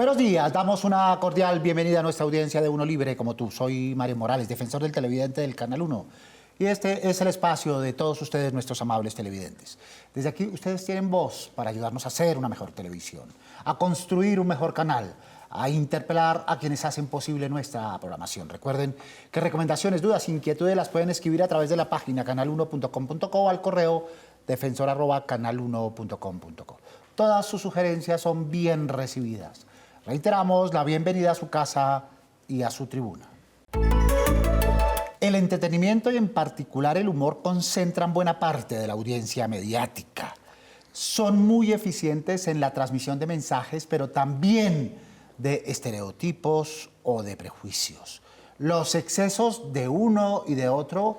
Buenos días, damos una cordial bienvenida a nuestra audiencia de Uno Libre como tú. Soy Mario Morales, defensor del televidente del Canal 1. Y este es el espacio de todos ustedes, nuestros amables televidentes. Desde aquí ustedes tienen voz para ayudarnos a hacer una mejor televisión, a construir un mejor canal, a interpelar a quienes hacen posible nuestra programación. Recuerden que recomendaciones, dudas, inquietudes las pueden escribir a través de la página canal1.com.co o al correo defensor@canal1.com.co. Todas sus sugerencias son bien recibidas. Reiteramos la bienvenida a su casa y a su tribuna. El entretenimiento y en particular el humor concentran buena parte de la audiencia mediática. Son muy eficientes en la transmisión de mensajes, pero también de estereotipos o de prejuicios. Los excesos de uno y de otro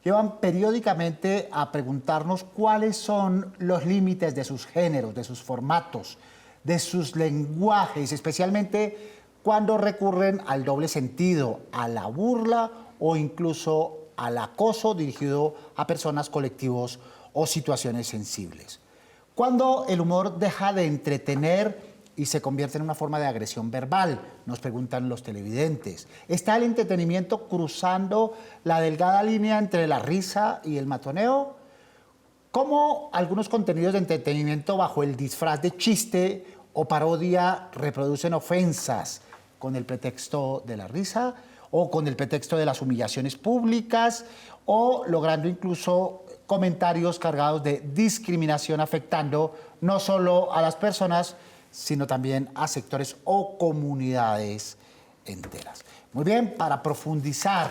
llevan periódicamente a preguntarnos cuáles son los límites de sus géneros, de sus formatos, de sus lenguajes, especialmente cuando recurren al doble sentido, a la burla o incluso al acoso dirigido a personas, colectivos o situaciones sensibles. Cuando el humor deja de entretener y se convierte en una forma de agresión verbal, nos preguntan los televidentes. ¿Está el entretenimiento cruzando la delgada línea entre la risa y el matoneo? ¿Cómo algunos contenidos de entretenimiento bajo el disfraz de chiste o parodia reproducen ofensas con el pretexto de la risa o con el pretexto de las humillaciones públicas o logrando incluso comentarios cargados de discriminación afectando no solo a las personas, sino también a sectores o comunidades enteras? Muy bien, para profundizar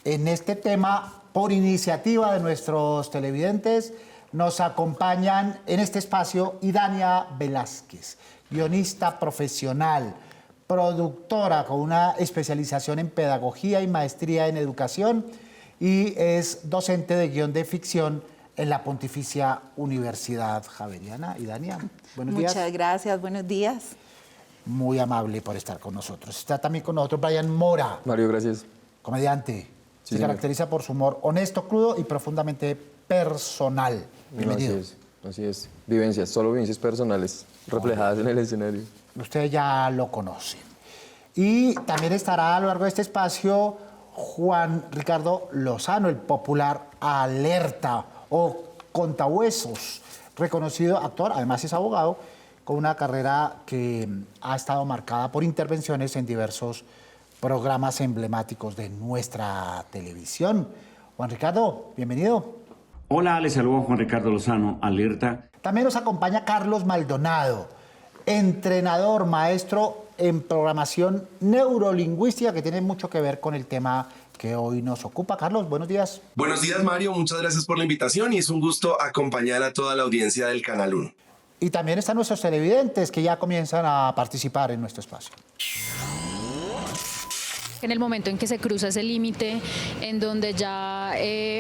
en este tema, por iniciativa de nuestros televidentes, nos acompañan en este espacio Idania Velázquez, guionista profesional, productora con una especialización en pedagogía y maestría en educación y es docente de guión de ficción en la Pontificia Universidad Javeriana. Idania, buenos días. Muchas gracias, buenos días. Muy amable por estar con nosotros. Está también con nosotros Brian Mora. Mario, gracias. Comediante. Sí, se caracteriza por su humor honesto, crudo y profundamente personal. Bienvenido. Así es. Vivencias, solo vivencias personales reflejadas en el escenario. Ustedes ya lo conocen. Y también estará a lo largo de este espacio Juan Ricardo Lozano, el popular Alerta o Contahuesos, reconocido actor, además es abogado, con una carrera que ha estado marcada por intervenciones en diversos programas emblemáticos de nuestra televisión. Juan Ricardo, bienvenido. Hola, les saludo Juan Ricardo Lozano, Alerta. También nos acompaña Carlos Maldonado, entrenador, maestro en programación neurolingüística, que tiene mucho que ver con el tema que hoy nos ocupa. Carlos, buenos días. Buenos días, Mario. Muchas gracias por la invitación y es un gusto acompañar a toda la audiencia del Canal 1. Y también están nuestros televidentes que ya comienzan a participar en nuestro espacio. En el momento en que se cruza ese límite, en donde ya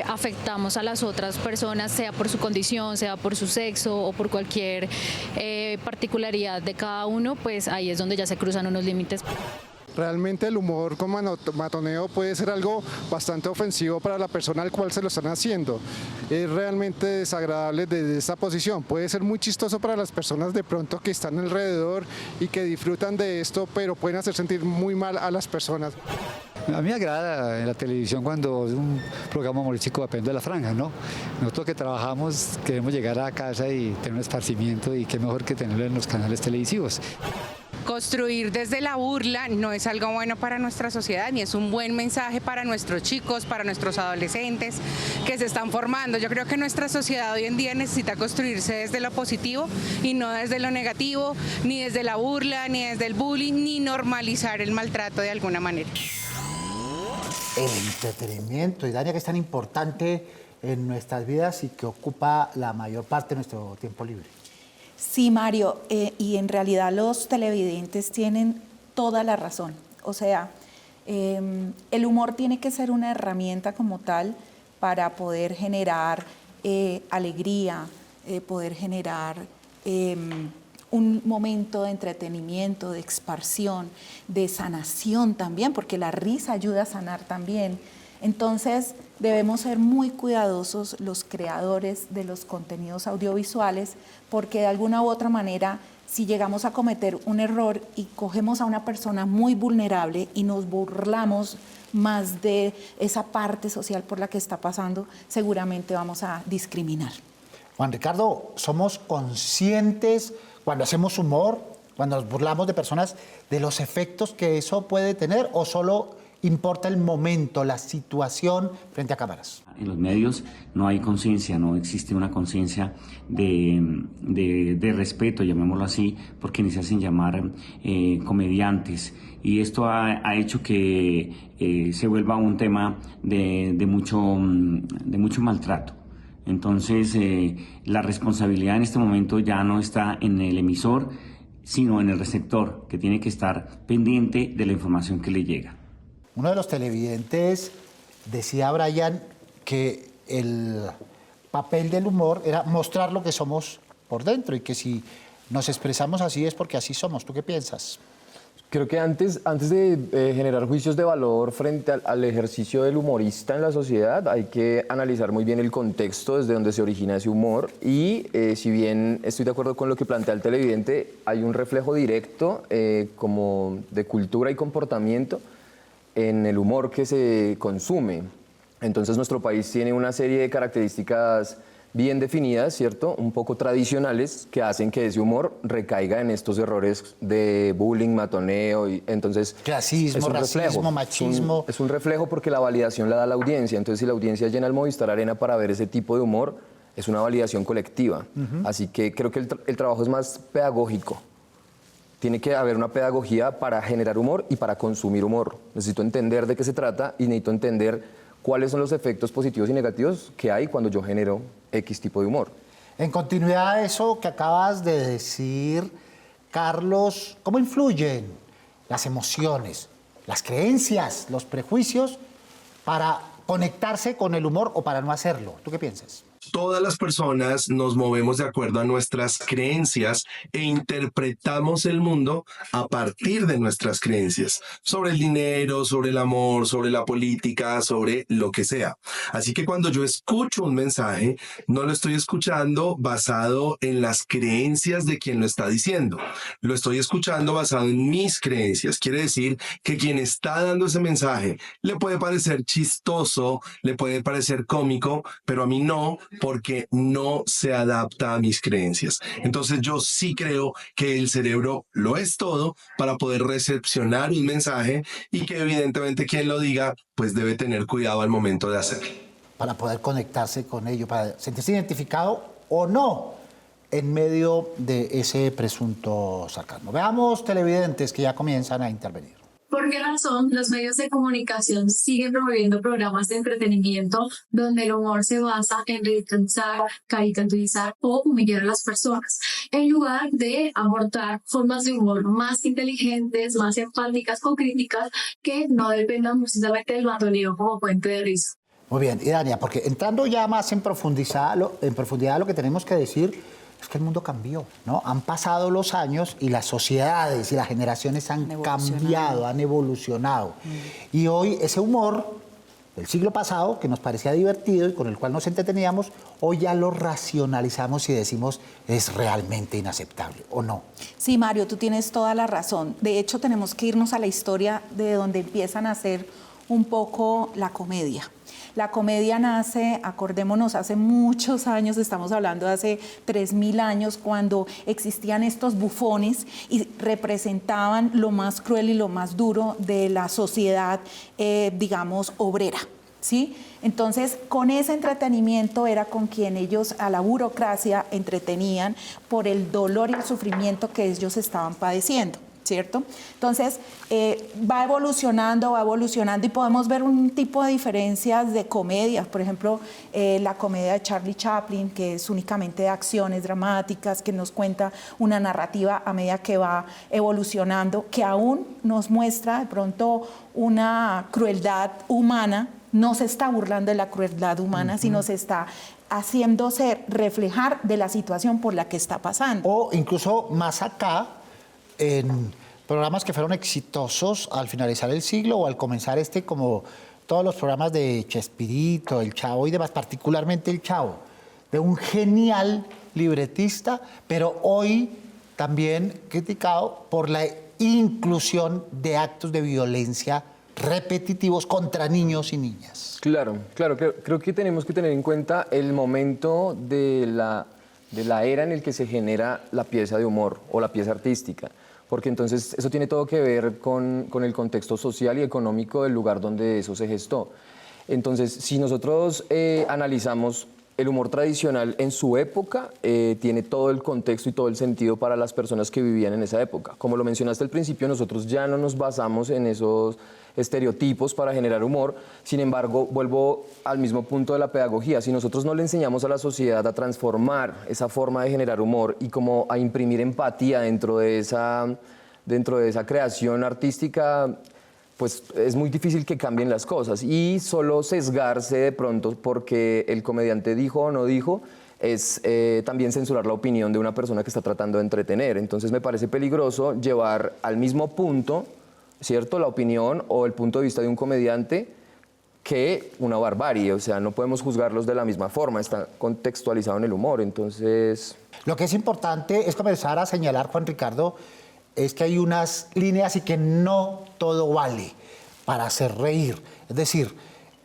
afectamos a las otras personas, sea por su condición, sea por su sexo o por cualquier particularidad de cada uno, pues ahí es donde ya se cruzan unos límites. Realmente el humor con matoneo puede ser algo bastante ofensivo para la persona al cual se lo están haciendo. Es realmente desagradable desde esa posición. Puede ser muy chistoso para las personas de pronto que están alrededor y que disfrutan de esto, pero pueden hacer sentir muy mal a las personas. A mí me agrada en la televisión cuando es un programa humorístico, depende de la franja, ¿no? Nosotros que trabajamos queremos llegar a casa y tener un esparcimiento y qué mejor que tenerlo en los canales televisivos. Construir desde la burla no es algo bueno para nuestra sociedad ni es un buen mensaje para nuestros chicos, para nuestros adolescentes que se están formando. Yo creo que nuestra sociedad hoy en día necesita construirse desde lo positivo y no desde lo negativo, ni desde la burla, ni desde el bullying, ni normalizar el maltrato de alguna manera. El entretenimiento, Idania, que es tan importante en nuestras vidas y que ocupa la mayor parte de nuestro tiempo libre. Sí, Mario, y en realidad los televidentes tienen toda la razón. O sea, el humor tiene que ser una herramienta como tal para poder generar alegría, poder generar un momento de entretenimiento, de expansión, de sanación también, porque la risa ayuda a sanar también. Entonces, debemos ser muy cuidadosos los creadores de los contenidos audiovisuales porque de alguna u otra manera si llegamos a cometer un error y cogemos a una persona muy vulnerable y nos burlamos más de esa parte social por la que está pasando, seguramente vamos a discriminar. Juan Ricardo, ¿somos conscientes cuando hacemos humor, cuando nos burlamos de personas, de los efectos que eso puede tener, o solo importa el momento, la situación frente a cámaras? En los medios no hay conciencia, no existe una conciencia de respeto, llamémoslo así, porque ni se hacen llamar comediantes. Y esto ha hecho que se vuelva un tema de mucho maltrato. Entonces, la responsabilidad en este momento ya no está en el emisor, sino en el receptor, que tiene que estar pendiente de la información que le llega. Uno de los televidentes decía, Brian, que el papel del humor era mostrar lo que somos por dentro y que si nos expresamos así es porque así somos. ¿Tú qué piensas? Creo que antes de generar juicios de valor frente al ejercicio del humorista en la sociedad, hay que analizar muy bien el contexto desde donde se origina ese humor y si bien estoy de acuerdo con lo que plantea el televidente, hay un reflejo directo como de cultura y comportamiento en el humor que se consume. Entonces nuestro país tiene una serie de características bien definidas, ¿cierto? Un poco tradicionales que hacen que ese humor recaiga en estos errores de bullying, matoneo y entonces clasismo, racismo, machismo. Es un reflejo porque la validación la da la audiencia. Entonces si la audiencia llena el Movistar Arena para ver ese tipo de humor, es una validación colectiva. Así que creo que el trabajo es más pedagógico. Tiene que haber una pedagogía para generar humor y para consumir humor. Necesito entender de qué se trata y necesito entender cuáles son los efectos positivos y negativos que hay cuando yo genero X tipo de humor. En continuidad a eso que acabas de decir, Carlos, ¿cómo influyen las emociones, las creencias, los prejuicios para conectarse con el humor o para no hacerlo? ¿Tú qué piensas? Todas las personas nos movemos de acuerdo a nuestras creencias e interpretamos el mundo a partir de nuestras creencias sobre el dinero, sobre el amor, sobre la política, sobre lo que sea. Así que cuando yo escucho un mensaje, no lo estoy escuchando basado en las creencias de quien lo está diciendo. Lo estoy escuchando basado en mis creencias. Quiere decir que quien está dando ese mensaje le puede parecer chistoso, le puede parecer cómico, pero a mí no, porque no se adapta a mis creencias. Entonces yo sí creo que el cerebro lo es todo para poder recepcionar un mensaje y que evidentemente quien lo diga pues debe tener cuidado al momento de hacerlo. Para poder conectarse con ello, para sentirse identificado o no en medio de ese presunto sarcasmo. Veamos televidentes que ya comienzan a intervenir. ¿Por qué razón los medios de comunicación siguen promoviendo programas de entretenimiento donde el humor se basa en ridiculizar, caricaturizar o humillar a las personas, en lugar de aportar formas de humor más inteligentes, más empáticas o críticas que no dependan precisamente del matoneo como fuente de risa? Muy bien, y Dania, porque entrando ya más en profundidad lo que tenemos que decir es que el mundo cambió, ¿no? Han pasado los años y las sociedades y las generaciones han cambiado, han evolucionado. Y hoy ese humor del siglo pasado, que nos parecía divertido y con el cual nos entreteníamos, hoy ya lo racionalizamos y decimos es realmente inaceptable, ¿o no? Sí, Mario, tú tienes toda la razón. De hecho, tenemos que irnos a la historia de donde empiezan a hacer un poco la comedia. La comedia nace, acordémonos, hace muchos años, estamos hablando de hace 3000 años, cuando existían estos bufones y representaban lo más cruel y lo más duro de la sociedad, digamos, obrera, ¿sí? Entonces, con ese entretenimiento era con quien ellos a la burocracia entretenían por el dolor y el sufrimiento que ellos estaban padeciendo, ¿cierto? Entonces, va evolucionando y podemos ver un tipo de diferencias de comedias. Por ejemplo, la comedia de Charlie Chaplin, que es únicamente de acciones dramáticas, que nos cuenta una narrativa a medida que va evolucionando, que aún nos muestra de pronto una crueldad humana. No se está burlando de la crueldad humana, sino se está haciéndose reflejar de la situación por la que está pasando. O incluso más acá, en programas que fueron exitosos al finalizar el siglo o al comenzar como todos los programas de Chespirito, El Chavo y demás, particularmente El Chavo, de un genial libretista, pero hoy también criticado por la inclusión de actos de violencia repetitivos contra niños y niñas. Claro, creo que tenemos que tener en cuenta el momento de la era en el que se genera la pieza de humor o la pieza artística, porque entonces eso tiene todo que ver con el contexto social y económico del lugar donde eso se gestó. Entonces, si nosotros analizamos el humor tradicional en su época, tiene todo el contexto y todo el sentido para las personas que vivían en esa época. Como lo mencionaste al principio, nosotros ya no nos basamos en esos estereotipos para generar humor. Sin embargo, vuelvo al mismo punto de la pedagogía. Si nosotros no le enseñamos a la sociedad a transformar esa forma de generar humor y como a imprimir empatía dentro de esa creación artística, pues es muy difícil que cambien las cosas. Y solo sesgarse de pronto porque el comediante dijo o no dijo es también censurar la opinión de una persona que está tratando de entretener. Entonces me parece peligroso llevar al mismo punto, ¿cierto?, la opinión o el punto de vista de un comediante que una barbarie. O sea, no podemos juzgarlos de la misma forma, está contextualizado en el humor. Entonces, lo que es importante es comenzar a señalar, Juan Ricardo, es que hay unas líneas y que no todo vale para hacer reír. Es decir,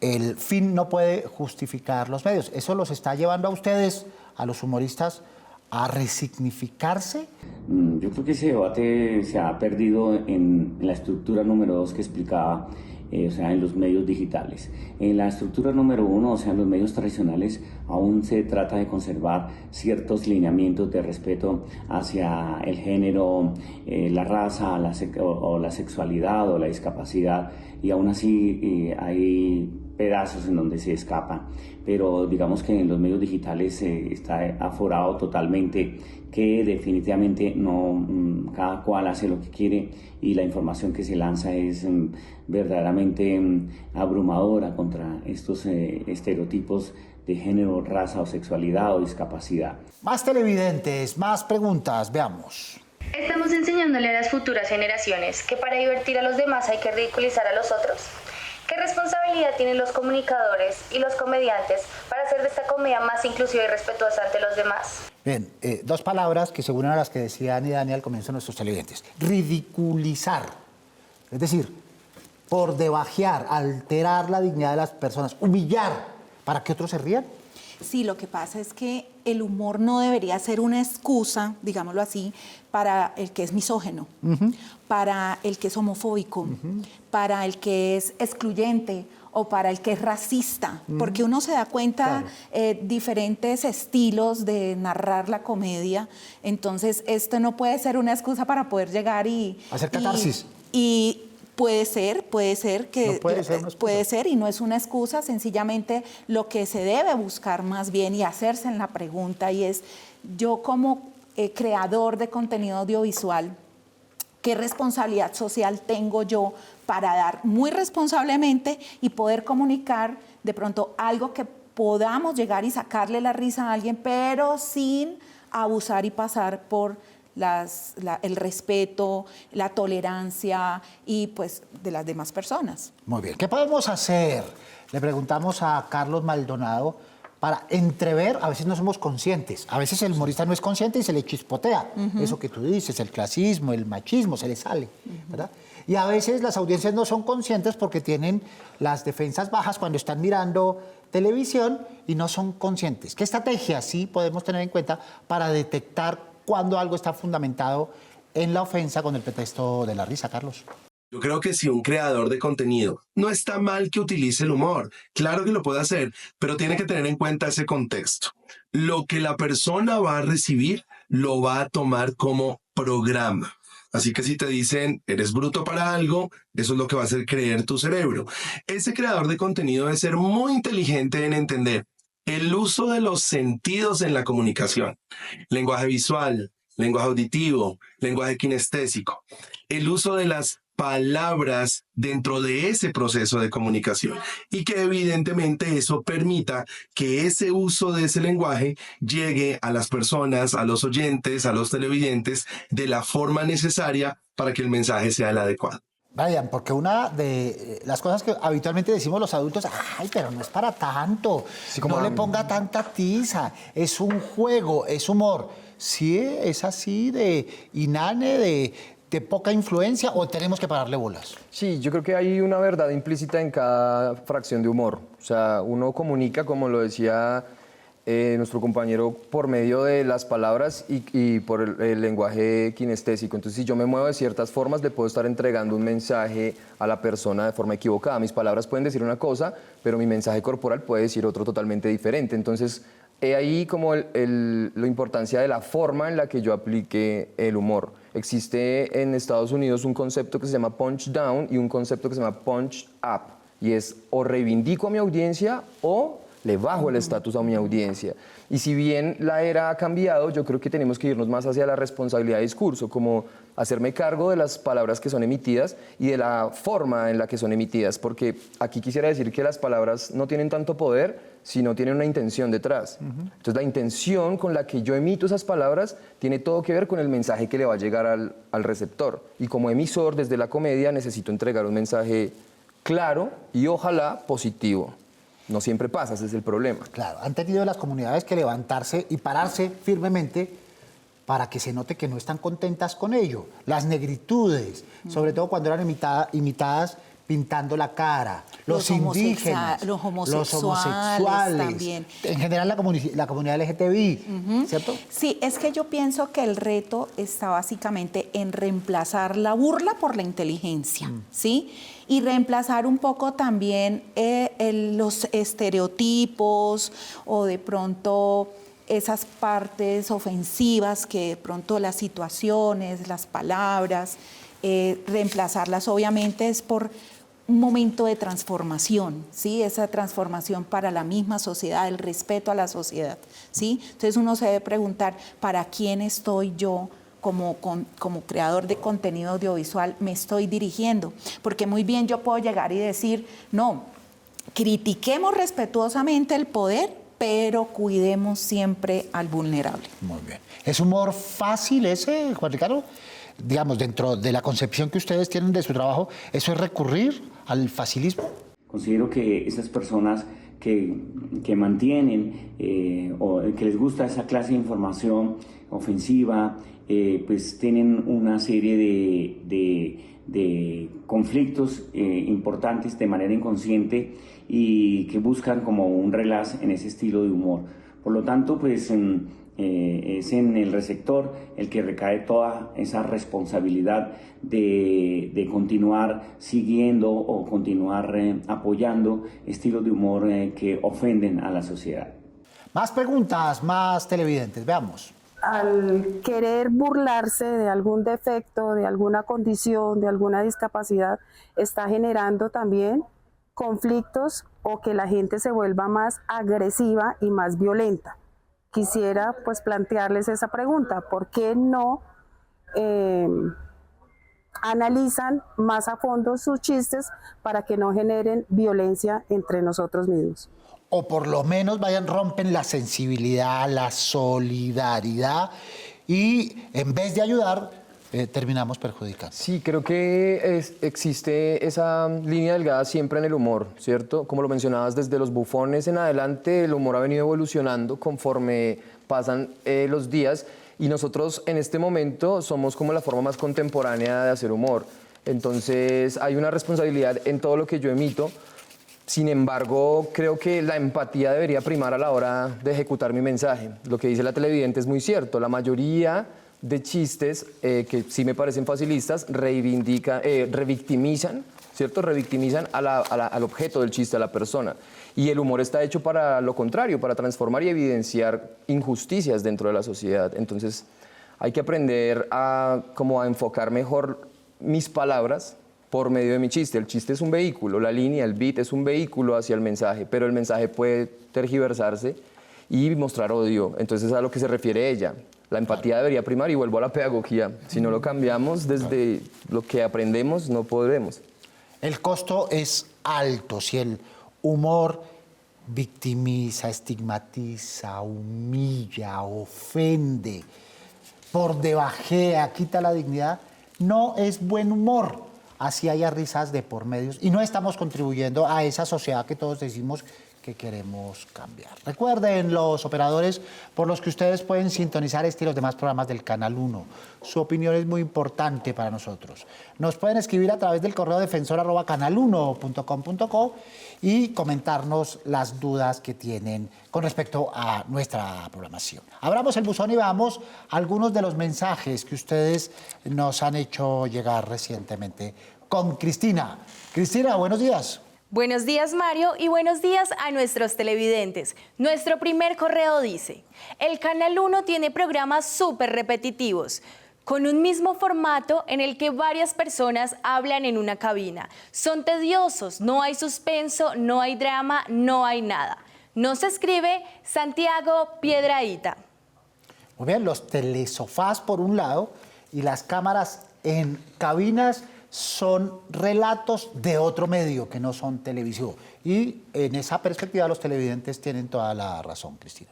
el fin no puede justificar los medios. ¿Eso los está llevando a ustedes, a los humoristas, a resignificarse? Yo creo que ese debate se ha perdido en la estructura número 2 que explicaba, o sea, en los medios digitales. En la estructura número 1, o sea, en los medios tradicionales, aún se trata de conservar ciertos lineamientos de respeto hacia el género, la raza, o la sexualidad o la discapacidad, y aún así hay pedazos en donde se escapan. Pero digamos que en los medios digitales está aforado totalmente, que definitivamente no, cada cual hace lo que quiere y la información que se lanza es verdaderamente abrumadora contra estos estereotipos de género, raza o sexualidad o discapacidad. Más televidentes, más preguntas, veamos. Estamos enseñándole a las futuras generaciones que para divertir a los demás hay que ridiculizar a los otros. ¿Qué responsabilidad tienen los comunicadores y los comediantes para hacer de esta comedia más inclusiva y respetuosa ante los demás? Bien, dos palabras que se unen a las que decían y Dani al comienzo de nuestros televidentes. Ridiculizar, es decir, por debajear, alterar la dignidad de las personas, humillar para que otros se rían. Sí, lo que pasa es que el humor no debería ser una excusa, digámoslo así, para el que es misógino, para el que es homofóbico, para el que es excluyente o para el que es racista, porque uno se da cuenta diferentes estilos de narrar la comedia. Entonces, esto no puede ser una excusa para poder llegar y hacer catarsis. Y puede ser que no puede ser una excusa. Puede ser y no es una excusa, sencillamente lo que se debe buscar más bien y hacerse en la pregunta, y es: yo como creador de contenido audiovisual, ¿qué responsabilidad social tengo yo para dar muy responsablemente y poder comunicar de pronto algo que podamos llegar y sacarle la risa a alguien, pero sin abusar y pasar por el respeto, la tolerancia y pues de las demás personas? Muy bien, ¿qué podemos hacer? Le preguntamos a Carlos Maldonado para entrever. A veces no somos conscientes, a veces el humorista no es consciente y se le chispotea eso que tú dices, el clasismo, el machismo, se le sale, ¿verdad? Y a veces las audiencias no son conscientes porque tienen las defensas bajas cuando están mirando televisión y no son conscientes. ¿Qué estrategias sí podemos tener en cuenta para detectar cuando algo está fundamentado en la ofensa con el pretexto de la risa, Carlos? Yo creo que si un creador de contenido, no está mal que utilice el humor, claro que lo puede hacer, pero tiene que tener en cuenta ese contexto. Lo que la persona va a recibir, lo va a tomar como programa. Así que si te dicen, eres bruto para algo, eso es lo que va a hacer creer tu cerebro. Ese creador de contenido debe ser muy inteligente en entender el uso de los sentidos en la comunicación. Lenguaje visual, lenguaje auditivo, lenguaje kinestésico. El uso de las palabras dentro de ese proceso de comunicación y que evidentemente eso permita que ese uso de ese lenguaje llegue a las personas, a los oyentes, a los televidentes de la forma necesaria para que el mensaje sea el adecuado. Brian, porque una de las cosas que habitualmente decimos los adultos, ay, pero no es para tanto, Sí, como no le ponga tanta tiza, es un juego, es humor. ¿Sí es así de inane, de poca influencia o tenemos que pararle bolas? Sí, yo creo que hay una verdad implícita en cada fracción de humor. O sea, uno comunica, como lo decía nuestro compañero, por medio de las palabras y por el lenguaje kinestésico. Entonces, si yo me muevo de ciertas formas, le puedo estar entregando un mensaje a la persona de forma equivocada. Mis palabras pueden decir una cosa, pero mi mensaje corporal puede decir otro totalmente diferente. Entonces, he ahí como la importancia de la forma en la que yo aplique el humor. Existe en Estados Unidos un concepto que se llama punch down y un concepto que se llama punch up. Y es o reivindico a mi audiencia o le bajo el estatus a mi audiencia. Y si bien la era ha cambiado, yo creo que tenemos que irnos más hacia la responsabilidad de discurso, como hacerme cargo de las palabras que son emitidas y de la forma en la que son emitidas, porque aquí quisiera decir que las palabras no tienen tanto poder, sino tienen una intención detrás. Entonces la intención con la que yo emito esas palabras tiene todo que ver con el mensaje que le va a llegar al receptor. Y como emisor, desde la comedia, necesito entregar un mensaje claro y ojalá positivo. No siempre pasa, ese es el problema. Claro, han tenido las comunidades que levantarse y pararse firmemente para que se note que no están contentas con ello. Las negritudes, sobre todo cuando eran imitadas pintando la cara, los indígenas, los homosexuales también. En general la comunidad LGTBI, ¿cierto? Sí, es que yo pienso que el reto está básicamente en reemplazar la burla por la inteligencia, ¿sí? Y reemplazar un poco también los estereotipos o de pronto esas partes ofensivas que de pronto las situaciones, las palabras, reemplazarlas obviamente es por un momento de transformación, ¿sí? Esa transformación para la misma sociedad, el respeto a la sociedad, ¿sí? Entonces uno se debe preguntar, ¿para quién estoy yo como creador de contenido audiovisual me estoy dirigiendo? Porque muy bien yo puedo llegar y decir, no, critiquemos respetuosamente el poder, pero cuidemos siempre al vulnerable. Muy bien. ¿Es humor fácil ese, Juan Ricardo? Digamos, dentro de la concepción que ustedes tienen de su trabajo, ¿eso es recurrir al facilismo? Considero que esas personas que mantienen o que les gusta esa clase de información ofensiva, pues tienen una serie de conflictos importantes de manera inconsciente y que buscan como un relax en ese estilo de humor. Por lo tanto, pues es en el receptor el que recae toda esa responsabilidad de continuar siguiendo o continuar apoyando estilos de humor que ofenden a la sociedad. Más preguntas, más televidentes, veamos. Al querer burlarse de algún defecto, de alguna condición, de alguna discapacidad, está generando también conflictos o que la gente se vuelva más agresiva y más violenta. Quisiera pues plantearles esa pregunta, ¿por qué no analizan más a fondo sus chistes para que no generen violencia entre nosotros mismos? O por lo menos rompen la sensibilidad, la solidaridad y en vez de ayudar, terminamos perjudicando. Sí, creo que existe esa línea delgada siempre en el humor, ¿cierto? Como lo mencionabas, desde los bufones en adelante, el humor ha venido evolucionando conforme pasan los días y nosotros en este momento somos como la forma más contemporánea de hacer humor. Entonces hay una responsabilidad en todo lo que yo emito. Sin embargo, creo que la empatía debería primar a la hora de ejecutar mi mensaje. Lo que dice la televidente es muy cierto. La mayoría de chistes que sí me parecen facilistas revictimizan, ¿cierto? Revictimizan al objeto del chiste, a la persona. Y el humor está hecho para lo contrario, para transformar y evidenciar injusticias dentro de la sociedad. Entonces, hay que aprender a enfocar mejor mis palabras por medio de mi chiste. El chiste es un vehículo, la línea, el beat es un vehículo hacia el mensaje, pero el mensaje puede tergiversarse y mostrar odio. Entonces, a lo que se refiere ella. La empatía debería primar y vuelvo a la pedagogía. Si no lo cambiamos desde lo que aprendemos, no podremos. El costo es alto. Si el humor victimiza, estigmatiza, humilla, ofende, por debajea, quita la dignidad, no es buen humor. así haya risas de por medios, y no estamos contribuyendo a esa sociedad que todos decimos que queremos cambiar. Recuerden, los operadores por los que ustedes pueden sintonizar este y los demás programas del Canal 1. Su opinión es muy importante para nosotros. Nos pueden escribir a través del correo defensor@canal1.com.co y comentarnos las dudas que tienen con respecto a nuestra programación. Abramos el buzón y veamos algunos de los mensajes que ustedes nos han hecho llegar recientemente con Cristina. Cristina, buenos días. Buenos días, Mario, y buenos días a nuestros televidentes. Nuestro primer correo dice: el Canal 1 tiene programas súper repetitivos, con un mismo formato en el que varias personas hablan en una cabina. Son tediosos, no hay suspenso, no hay drama, no hay nada. Nos escribe Santiago Piedrahíta. Muy bien, los telesofás por un lado y las cámaras en cabinas son relatos de otro medio que no son televisivos. Y en esa perspectiva los televidentes tienen toda la razón, Cristina.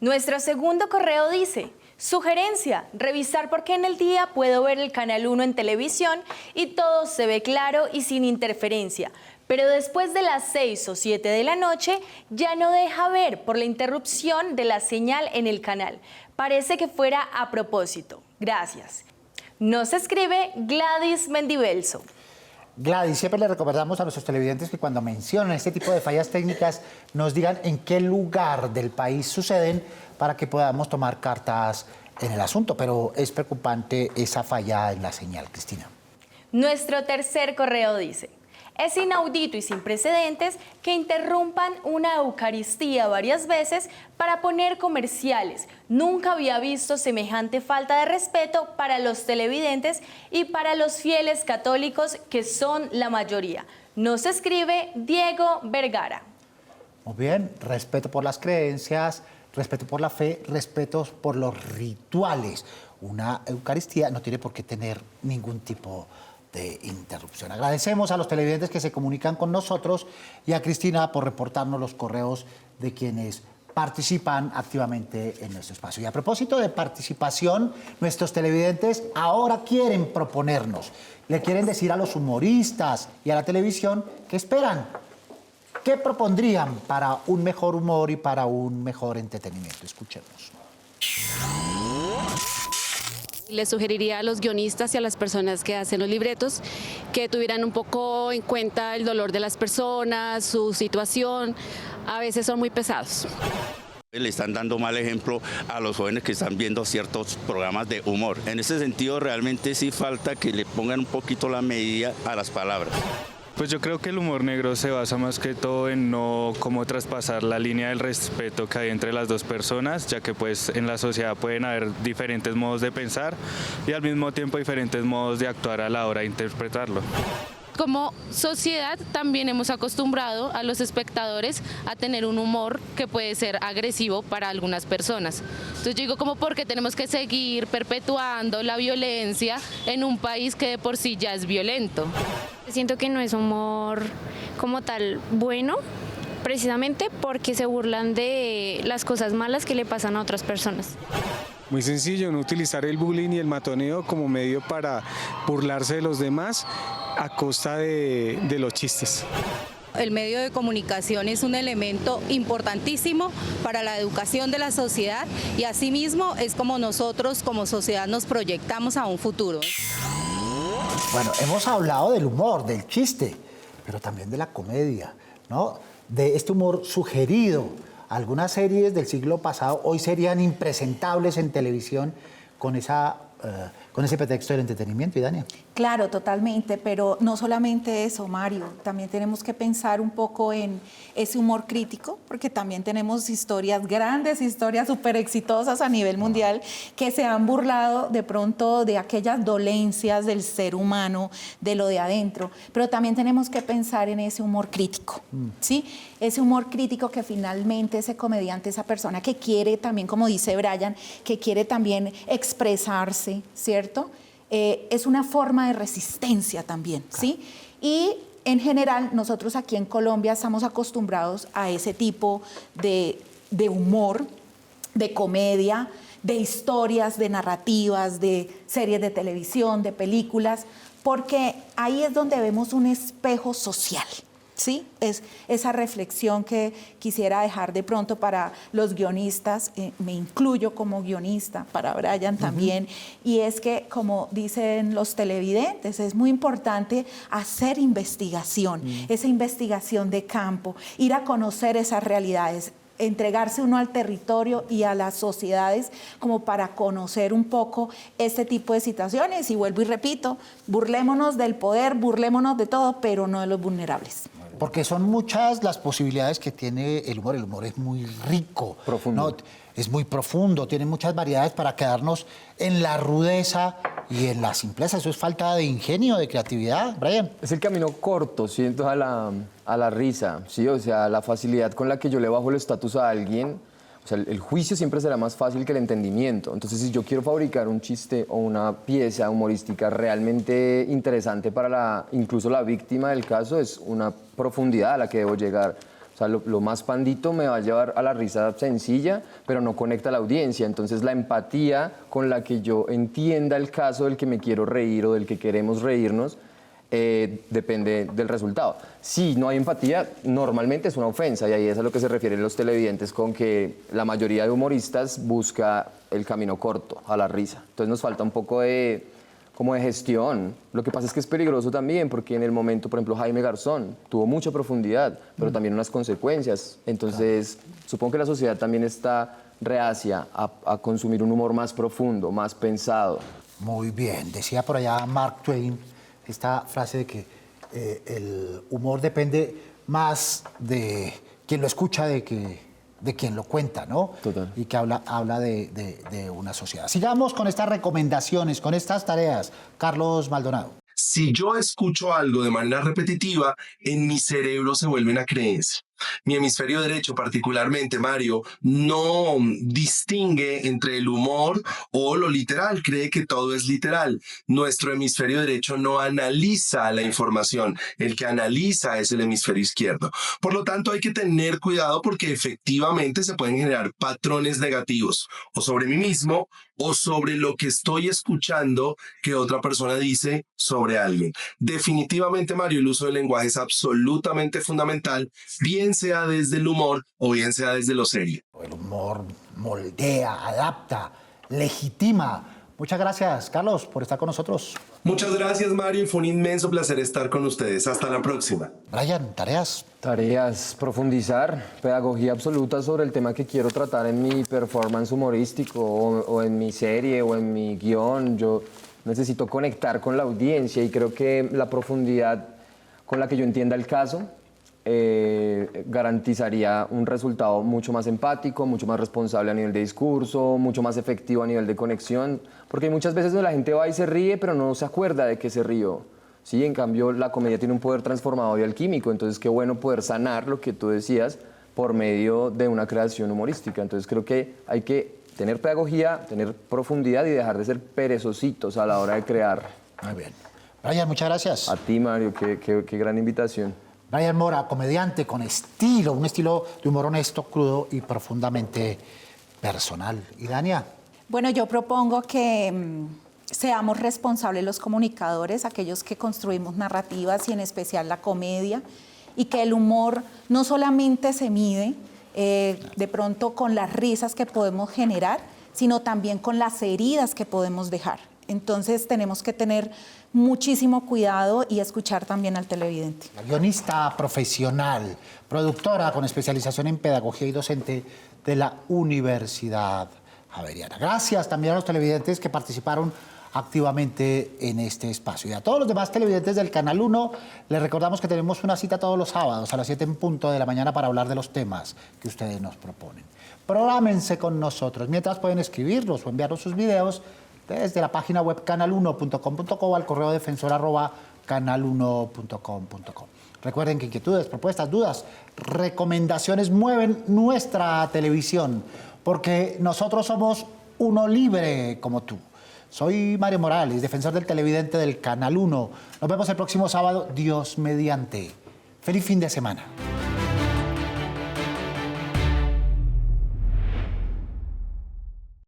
Nuestro segundo correo dice: sugerencia, revisar por qué en el día puedo ver el Canal 1 en televisión y todo se ve claro y sin interferencia, pero después de las 6 o 7 de la noche ya no deja ver por la interrupción de la señal en el canal. Parece que fuera a propósito. Gracias. Nos escribe Gladys Mendibelso. Gladys, siempre le recomendamos a nuestros televidentes que cuando mencionan este tipo de fallas técnicas nos digan en qué lugar del país suceden para que podamos tomar cartas en el asunto, pero es preocupante esa falla en la señal, Cristina. Nuestro tercer correo dice: es inaudito y sin precedentes que interrumpan una Eucaristía varias veces para poner comerciales. Nunca había visto semejante falta de respeto para los televidentes y para los fieles católicos, que son la mayoría. Nos escribe Diego Vergara. Muy bien, respeto por las creencias, respeto por la fe, respeto por los rituales. Una Eucaristía no tiene por qué tener ningún tipo de interrupción. Agradecemos a los televidentes que se comunican con nosotros y a Cristina por reportarnos los correos de quienes participan activamente en nuestro espacio. Y a propósito de participación, nuestros televidentes ahora quieren proponernos, le quieren decir a los humoristas y a la televisión qué esperan, qué propondrían para un mejor humor y para un mejor entretenimiento. Escuchemos. Le sugeriría a los guionistas y a las personas que hacen los libretos que tuvieran un poco en cuenta el dolor de las personas, su situación. A veces son muy pesados. Le están dando mal ejemplo a los jóvenes que están viendo ciertos programas de humor. En ese sentido, realmente sí falta que le pongan un poquito la medida a las palabras. Pues yo creo que el humor negro se basa más que todo en no cómo traspasar la línea del respeto que hay entre las dos personas, ya que pues en la sociedad pueden haber diferentes modos de pensar y al mismo tiempo diferentes modos de actuar a la hora de interpretarlo. Como sociedad también hemos acostumbrado a los espectadores a tener un humor que puede ser agresivo para algunas personas. Entonces yo digo, como porque tenemos que seguir perpetuando la violencia en un país que de por sí ya es violento. Siento que no es humor como tal bueno, precisamente porque se burlan de las cosas malas que le pasan a otras personas. Muy sencillo, no utilizar el bullying y el matoneo como medio para burlarse de los demás a costa de los chistes. El medio de comunicación es un elemento importantísimo para la educación de la sociedad y asimismo es como nosotros como sociedad nos proyectamos a un futuro. Bueno, hemos hablado del humor, del chiste, pero también de la comedia, ¿no? De este humor sugerido. Algunas series del siglo pasado hoy serían impresentables en televisión con ese pretexto del entretenimiento, Idania. Claro, totalmente, pero no solamente eso, Mario, también tenemos que pensar un poco en ese humor crítico, porque también tenemos historias, grandes historias súper exitosas a nivel mundial, que se han burlado de pronto de aquellas dolencias del ser humano, de lo de adentro, pero también tenemos que pensar en ese humor crítico, ¿sí? Ese humor crítico que finalmente ese comediante, esa persona que quiere también, como dice Brian, que quiere también expresarse, ¿cierto? Es una forma de resistencia también, ¿sí? Y en general nosotros aquí en Colombia estamos acostumbrados a ese tipo de humor, de comedia, de historias, de narrativas, de series de televisión, de películas, porque ahí es donde vemos un espejo social. ¿Sí? Es esa reflexión que quisiera dejar de pronto para los guionistas, me incluyo como guionista, para Brian también, y es que, como dicen los televidentes, es muy importante hacer investigación, esa investigación de campo, ir a conocer esas realidades, entregarse uno al territorio y a las sociedades como para conocer un poco este tipo de situaciones. Y vuelvo y repito, burlémonos del poder, burlémonos de todo, pero no de los vulnerables. Porque son muchas las posibilidades que tiene el humor. El humor es muy rico. Profundo. ¿No? Es muy profundo, tiene muchas variedades para quedarnos en la rudeza y en la simpleza. Eso es falta de ingenio, de creatividad, Brian. Es el camino corto, siento, a la risa, ¿sí? O sea, la facilidad con la que yo le bajo el estatus a alguien. O sea, el juicio siempre será más fácil que el entendimiento. Entonces, si yo quiero fabricar un chiste o una pieza humorística realmente interesante para incluso la víctima del caso, es una profundidad a la que debo llegar. O sea, lo más pandito me va a llevar a la risa sencilla, pero no conecta a la audiencia. Entonces, la empatía con la que yo entienda el caso del que me quiero reír o del que queremos reírnos, depende del resultado. Si no hay empatía, normalmente es una ofensa, y ahí es a lo que se refieren los televidentes con que la mayoría de humoristas busca el camino corto, a la risa. Entonces nos falta un poco de gestión. Lo que pasa es que es peligroso también, porque en el momento, por ejemplo, Jaime Garzón tuvo mucha profundidad, pero también unas consecuencias. Entonces, supongo que la sociedad también está reacia a consumir un humor más profundo, más pensado. Muy bien, decía por allá Mark Twain esta frase de que el humor depende más de quien lo escucha de quien lo cuenta, ¿no? Total. Y que habla de una sociedad. Sigamos con estas recomendaciones, con estas tareas. Carlos Maldonado. Si yo escucho algo de manera repetitiva, en mi cerebro se vuelve una creencia. Mi hemisferio derecho, particularmente, Mario, no distingue entre el humor o lo literal, cree que todo es literal. Nuestro hemisferio derecho no analiza la información, el que analiza es el hemisferio izquierdo. Por lo tanto, hay que tener cuidado porque efectivamente se pueden generar patrones negativos o sobre mí mismo o sobre lo que estoy escuchando que otra persona dice sobre alguien. Definitivamente, Mario, el uso del lenguaje es absolutamente fundamental, bien sea desde el humor o bien sea desde lo serio. El humor moldea, adapta, legitima. Muchas gracias, Carlos, por estar con nosotros. Muchas gracias, Mario, y fue un inmenso placer estar con ustedes. Hasta la próxima. Brian, tareas. Tareas, profundizar, pedagogía absoluta sobre el tema que quiero tratar en mi performance humorístico o en mi serie o en mi guión. Yo necesito conectar con la audiencia y creo que la profundidad con la que yo entienda el caso garantizaría un resultado mucho más empático, mucho más responsable a nivel de discurso, mucho más efectivo a nivel de conexión, porque muchas veces la gente va y se ríe, pero no se acuerda de que se rió. Sí, en cambio, la comedia tiene un poder transformador y alquímico, entonces qué bueno poder sanar lo que tú decías por medio de una creación humorística. Entonces creo que hay que tener pedagogía, tener profundidad y dejar de ser perezositos a la hora de crear. Muy bien. Brian, muchas gracias. A ti, Mario, qué gran invitación. Brian Mora, comediante con estilo, un estilo de humor honesto, crudo y profundamente personal. ¿Y Dania? Bueno, yo propongo que seamos responsables los comunicadores, aquellos que construimos narrativas y en especial la comedia, y que el humor no solamente se mide de pronto con las risas que podemos generar, sino también con las heridas que podemos dejar. Entonces tenemos que tener muchísimo cuidado y escuchar también al televidente. La guionista profesional, productora con especialización en pedagogía y docente de la Universidad Javeriana. Gracias también a los televidentes que participaron activamente en este espacio. Y a todos los demás televidentes del Canal 1, les recordamos que tenemos una cita todos los sábados a las 7 en punto de la mañana para hablar de los temas que ustedes nos proponen. Prográmense con nosotros. Mientras pueden escribirnos o enviarnos sus videos desde la página web canal1.com.co o al correo defensor@canal1.com.co. Recuerden que inquietudes, propuestas, dudas, recomendaciones mueven nuestra televisión, porque nosotros somos uno libre como tú. Soy Mario Morales, defensor del televidente del Canal 1. Nos vemos el próximo sábado, Dios mediante. Feliz fin de semana.